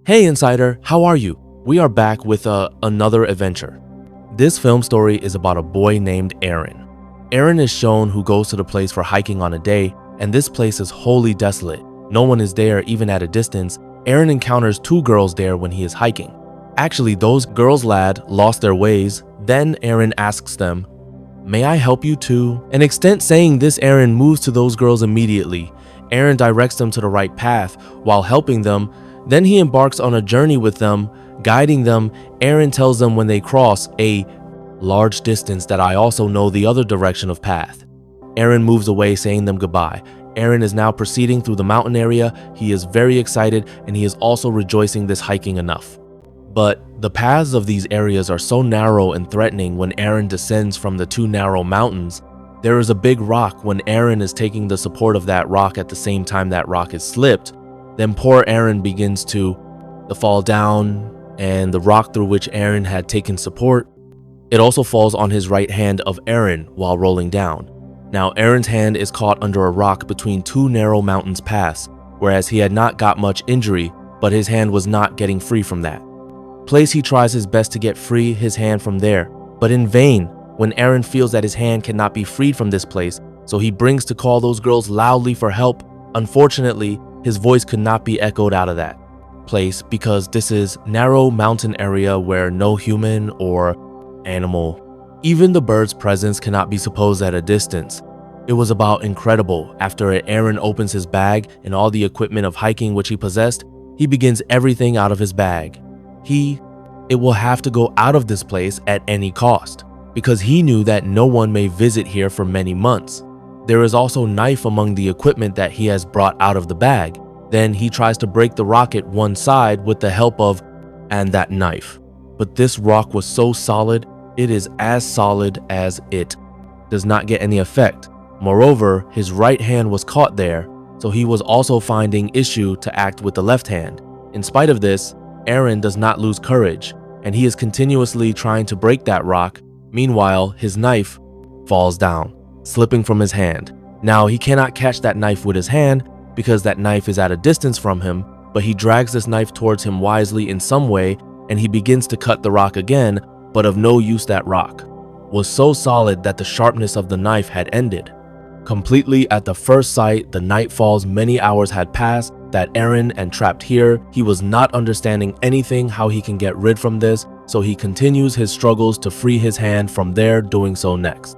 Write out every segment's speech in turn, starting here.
Hey Insider, how are you? We are back with another adventure. This film story is about a boy named Aron. Aron is shown who goes to the place for hiking on a day, and this place is wholly desolate. No one is there even at a distance. Aron encounters two girls there when he is hiking. Actually, those girls lad lost their ways. Then Aron asks them, "May I help you to?" An extent saying this, Aron moves to those girls immediately. Aron directs them to the right path while helping them. Then he embarks on a journey with them, guiding them. Aron tells them when they cross a large distance that I also know the other direction of path. Aron moves away saying them goodbye. Aron is now proceeding through the mountain area. He is very excited and he is also rejoicing this hiking enough. But the paths of these areas are so narrow and threatening when Aron descends from the two narrow mountains. There is a big rock when Aron is taking the support of that rock at the same time that rock is slipped. Then poor Aron begins to fall down, and the rock through which Aron had taken support, it also falls on his right hand of Aron while rolling down. Now Aron's hand is caught under a rock between two narrow mountains paths, whereas he had not got much injury, but his hand was not getting free from that place. He tries his best to get free his hand from there, but in vain when Aron feels that his hand cannot be freed from this place, so he brings to call those girls loudly for help. Unfortunately, his voice could not be echoed out of that place because this is narrow mountain area where no human or animal, even the bird's presence, cannot be supposed at a distance. It was about incredible. After Aron opens his bag and all the equipment of hiking which he possessed, he begins everything out of his bag. It will have to go out of this place at any cost because he knew that no one may visit here for many months. There is also knife among the equipment that he has brought out of the bag. Then he tries to break the rock at one side with the help of that knife. But this rock was so solid, it is as solid as it does not get any effect. Moreover, his right hand was caught there, so he was also finding issue to act with the left hand. In spite of this, Aron does not lose courage, and he is continuously trying to break that rock. Meanwhile, his knife falls down, slipping from his hand. Now he cannot catch that knife with his hand because that knife is at a distance from him, but he drags this knife towards him wisely in some way, and he begins to cut the rock again, but of no use. That rock was so solid that the sharpness of the knife had ended completely at the first sight. The night falls, many hours had passed, that Aron and trapped here. He was not understanding anything how he can get rid from this, so he continues his struggles to free his hand from there, doing so next.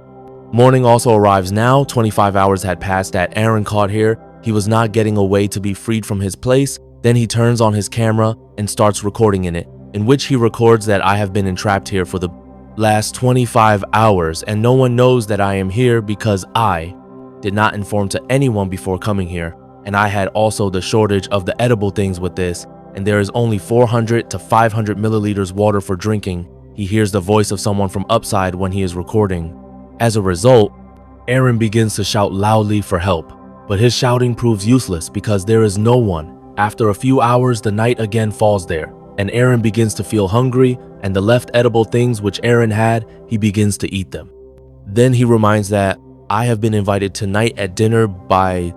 Morning also arrives now. 25 hours had passed that Aron caught here. He was not getting a way to be freed from his place. Then he turns on his camera and starts recording in it, in which he records that I have been entrapped here for the last 25 hours and no one knows that I am here because I did not inform to anyone before coming here, and I had also the shortage of the edible things with this, and there is only 400 to 500 milliliters water for drinking. He hears the voice of someone from upside when he is recording. As a result, Aron begins to shout loudly for help, but his shouting proves useless because there is no one. After a few hours, the night again falls there, and Aron begins to feel hungry, and the left edible things which Aron had, he begins to eat them. Then he reminds that I have been invited tonight at dinner by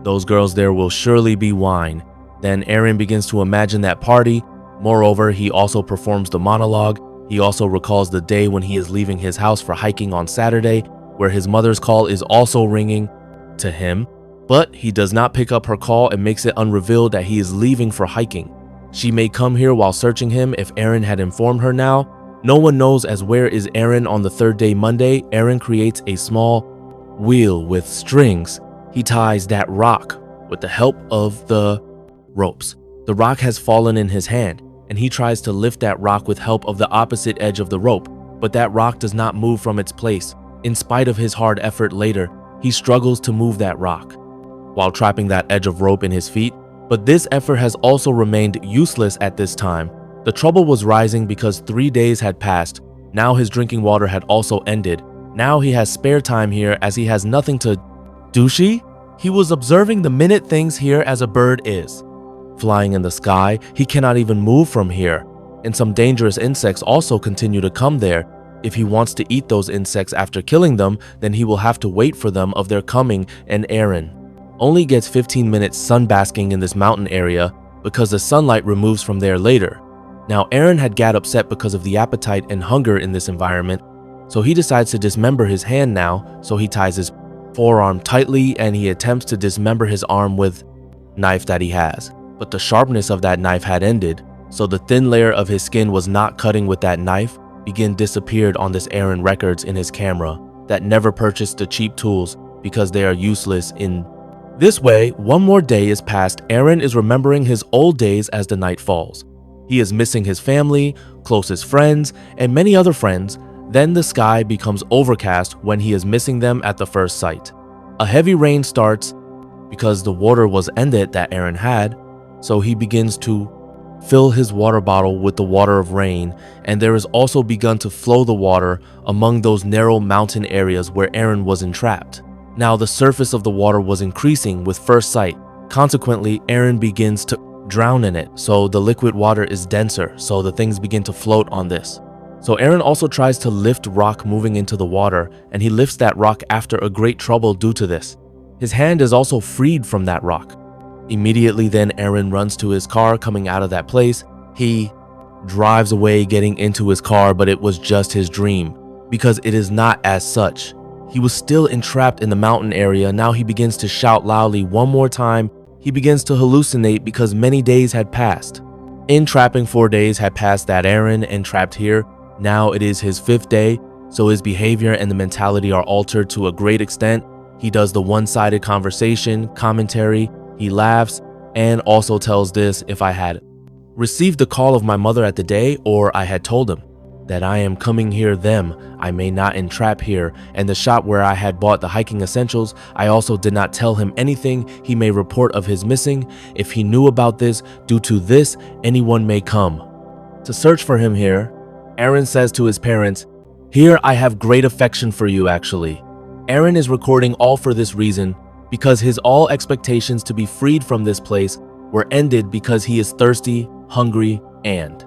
those girls. There will surely be wine. Then Aron begins to imagine that party. Moreover, he also performs the monologue. He also recalls the day when he is leaving his house for hiking on Saturday, where his mother's call is also ringing to him, but he does not pick up her call and makes it unrevealed that he is leaving for hiking. She may come here while searching him if Aron had informed her now. No one knows as where is Aron on the third day, Monday. Aron creates a small wheel with strings. He ties that rock with the help of the ropes. The rock has fallen in his hand, and he tries to lift that rock with help of the opposite edge of the rope, but that rock does not move from its place. In spite of his hard effort later, he struggles to move that rock while trapping that edge of rope in his feet, but this effort has also remained useless at this time. The trouble was rising because 3 days had passed. Now his drinking water had also ended. Now he has spare time here as he has nothing to do. He was observing the minute things here as a bird is flying in the sky. He cannot even move from here, and some dangerous insects also continue to come there. If he wants to eat those insects after killing them, then he will have to wait for them of their coming, and Aron only gets 15 minutes sunbasking in this mountain area. because the sunlight removes from there later. Now, Aron had got upset because of the appetite and hunger in this environment, so he decides to dismember his hand now, so he ties his forearm tightly and he attempts to dismember his arm with knife that he has. But the sharpness of that knife had ended, so the thin layer of his skin was not cutting with that knife disappeared on this Aron records in his camera that never purchased the cheap tools because they are useless in this way. One more day is passed. Aron is remembering his old days as the night falls. He is missing his family, closest friends, and many other friends. Then the sky becomes overcast when he is missing them at the first sight. A heavy rain starts because the water was ended that Aron had, so he begins to fill his water bottle with the water of rain, and there is also begun to flow the water among those narrow mountain areas where Aron was entrapped. Now the surface of the water was increasing with first sight. Consequently, Aron begins to drown in it, so the liquid water is denser, so the things begin to float on this. So Aron also tries to lift rock moving into the water, and he lifts that rock after a great trouble due to this. His hand is also freed from that rock. Immediately then, Aron runs to his car coming out of that place. He drives away getting into his car, but it was just his dream, because it is not as such. He was still entrapped in the mountain area. Now he begins to shout loudly one more time. He begins to hallucinate because many days had passed. Entrapping 4 days had passed that Aron entrapped here. Now it is his 5th day, so his behavior and the mentality are altered to a great extent. He does the one-sided conversation, commentary, he laughs, and also tells this: if I had received the call of my mother at the day, or I had told him that I am coming here them, I may not entrap here, and the shop where I had bought the hiking essentials, I also did not tell him anything he may report of his missing. If he knew about this, due to this, anyone may come to search for him here. Aron says to his parents, "Here I have great affection for you actually." Aron is recording all for this reason, because his all expectations to be freed from this place were ended because he is thirsty, hungry, and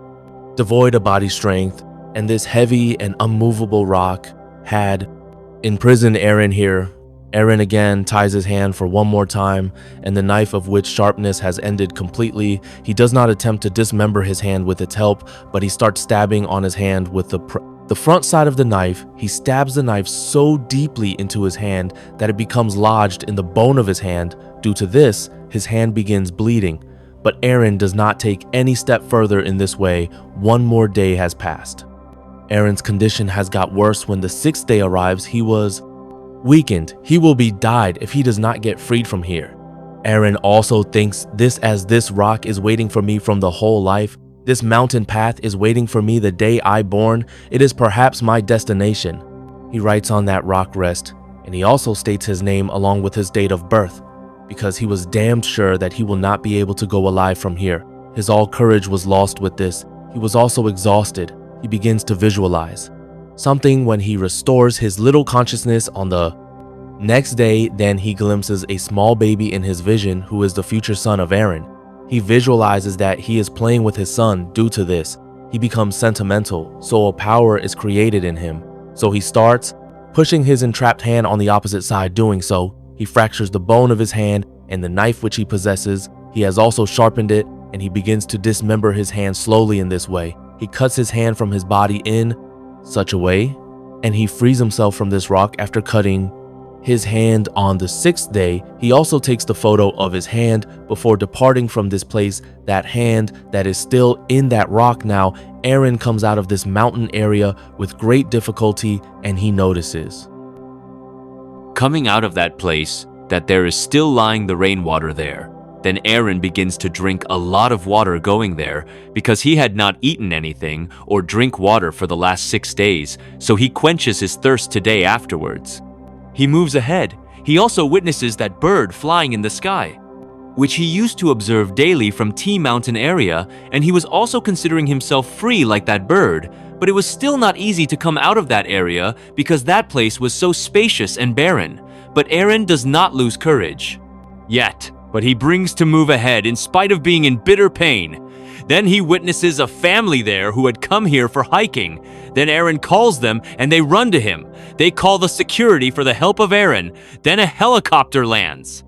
devoid of body strength, and this heavy and unmovable rock had imprisoned Aron here. Aron again ties his hand for one more time, and the knife of which sharpness has ended completely. He does not attempt to dismember his hand with its help, but he starts stabbing on his hand with the front side of the knife. He stabs the knife so deeply into his hand that it becomes lodged in the bone of his hand. Due to this, his hand begins bleeding, but Aron does not take any step further in this way. One more day has passed. Aron's condition has got worse. When the 6th day arrives, he was weakened. He will be died if he does not get freed from here. Aron also thinks this as this rock is waiting for me from the whole life. This mountain path is waiting for me the day I born. It is perhaps my destination. He writes on that rock rest, and he also states his name along with his date of birth, because he was damned sure that he will not be able to go alive from here. His all courage was lost with this. He was also exhausted. He begins to visualize something when he restores his little consciousness on the next day. Then he glimpses a small baby in his vision who is the future son of Aron. He visualizes that he is playing with his son. Due to this, he becomes sentimental, so a power is created in him. So he starts pushing his entrapped hand on the opposite side. Doing so, he fractures the bone of his hand, and the knife which he possesses, he has also sharpened it, and he begins to dismember his hand slowly in this way. He cuts his hand from his body in such a way, and he frees himself from this rock after cutting his hand on the 6th day. He also takes the photo of his hand before departing from this place. That hand that is still in that rock now. Aron comes out of this mountain area with great difficulty, and he notices, coming out of that place, that there is still lying the rainwater there. Then Aron begins to drink a lot of water going there, because he had not eaten anything or drink water for the last 6 days, so he quenches his thirst today afterwards. He moves ahead. He also witnesses that bird flying in the sky, which he used to observe daily from T Mountain area, and he was also considering himself free like that bird, but it was still not easy to come out of that area because that place was so spacious and barren. But Aron does not lose courage yet, but he brings to move ahead in spite of being in bitter pain. Then he witnesses a family there who had come here for hiking. Then Aron calls them and they run to him. They call the security for the help of Aron. Then a helicopter lands.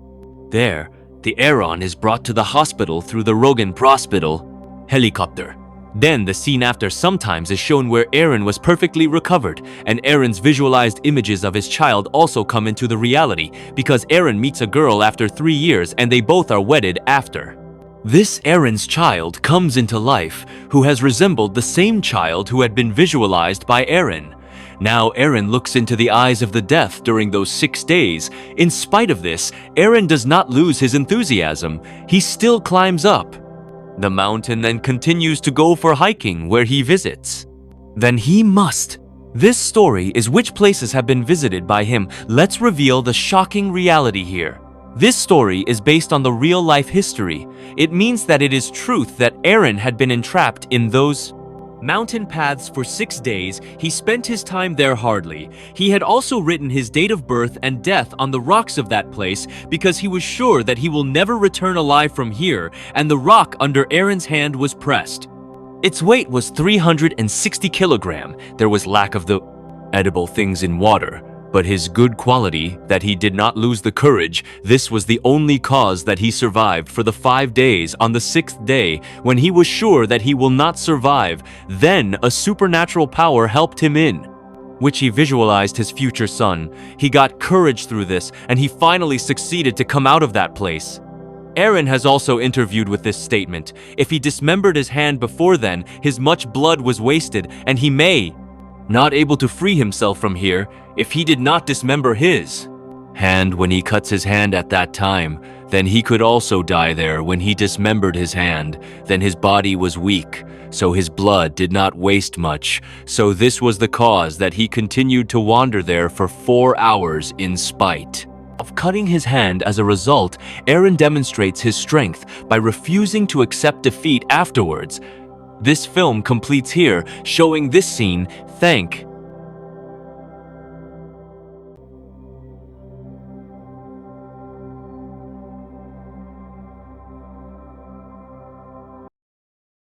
There, The Aron is brought to the hospital through the Rogan Hospital helicopter. Then the scene after sometimes is shown where Aron was perfectly recovered, and Aron's visualized images of his child also come into the reality because Aron meets a girl after 3 years and they both are wedded after. This Aron's child comes into life who has resembled the same child who had been visualized by Aron. Now Aron looks into the eyes of the death during those 6 days. In spite of this, Aron does not lose his enthusiasm. He still climbs up the mountain and continues to go for hiking where he visits. Then he must. This story is which places have been visited by him. Let's reveal the shocking reality here. This story is based on the real-life history. It means that it is truth that Aron had been entrapped in those mountain paths for 6 days. He spent his time there hardly. He had also written his date of birth and death on the rocks of that place because he was sure that he will never return alive from here, and the rock under Aron's hand was pressed. Its weight was 360 kilograms. There was lack of the edible things in water, but his good quality, that he did not lose the courage, this was the only cause that he survived for the 5 days. On the 6th day, when he was sure that he will not survive, then a supernatural power helped him in, which he visualized his future son. He got courage through this, and he finally succeeded to come out of that place. Aron has also interviewed with this statement. If he dismembered his hand before then, his much blood was wasted, and he may not able to free himself from here if he did not dismember his hand when he cuts his hand at that time. Then he could also die there when he dismembered his hand. Then his body was weak, so his blood did not waste much. So this was the cause that he continued to wander there for 4 hours in spite of cutting his hand. As a result, Aron demonstrates his strength by refusing to accept defeat afterwards. This film completes here, showing this scene. Thank